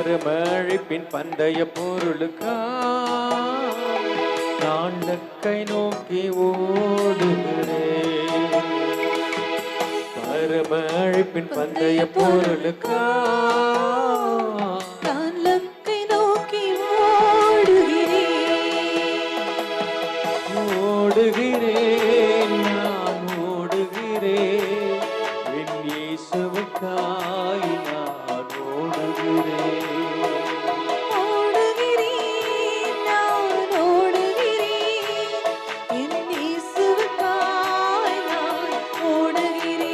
பரமழைப்பின் பந்தய பொருளுக்கா நான் லக்கை நோக்கி ஓடுகிறேன். பரமழைப்பின் பந்தய பொருளுக்கா நான் லக்கை நோக்கி ஓடுகிறேன், நான் ஓடுகிறேன், என் இயேசுவுக்காய் நான் ஓடுகிறேன். நான் ஓடுகிறேன், என் இயேசுவுக்காய் நான் ஓடுகிறேன்.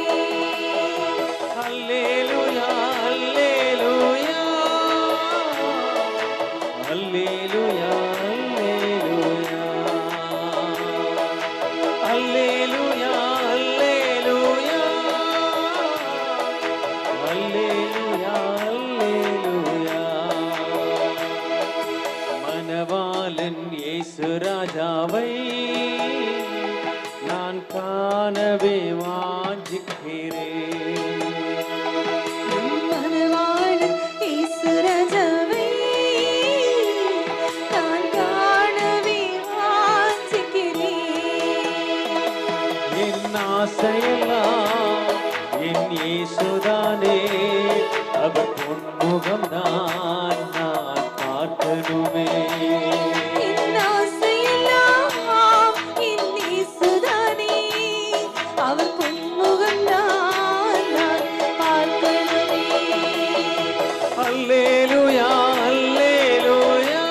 அல்லேலூயா, அல்லேலூயா, அல்லேலூயா, அல்லேலூயா, அல்லேலூயா, அல்லேலூயா, அல்லேலூயா. மணவாளன் இயேசு ராஜாவை நான் காணவே வாஞ்சிக்கிறேன். மணவாளன் இயேசு ராஜாவை நான் காணவே வாஞ்சிக்கிறேன். என் ஆசையெல்லாம் என் இயேசுதானே, அவர் பொன்முகம் நான் பார்க்கணுமே. என் ஆசையெல்லாம் என் இயேசுதானே, அவர் பொன்முகம் நான் பார்க்கணுமே. அல்லேலூயா, அல்லேலூயா,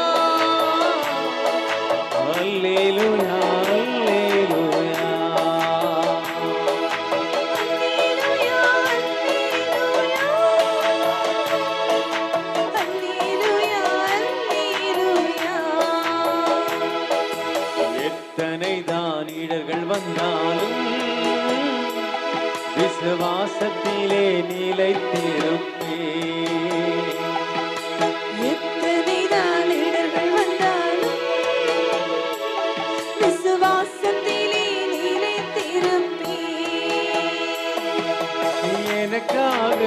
அல்லேலூயா, அல்லேலூயா. அல்லேலூயா, அல்லேலூயா. எத்தனை தான் இடர்கள் வந்தாலும் விசுவாசத்திலே நிலைத்திருப்பேன். எத்தனை தான் இடர்கள் வந்தாலும் விசுவாசத்திலே நிலைத்திருப்பேன். எனக்காக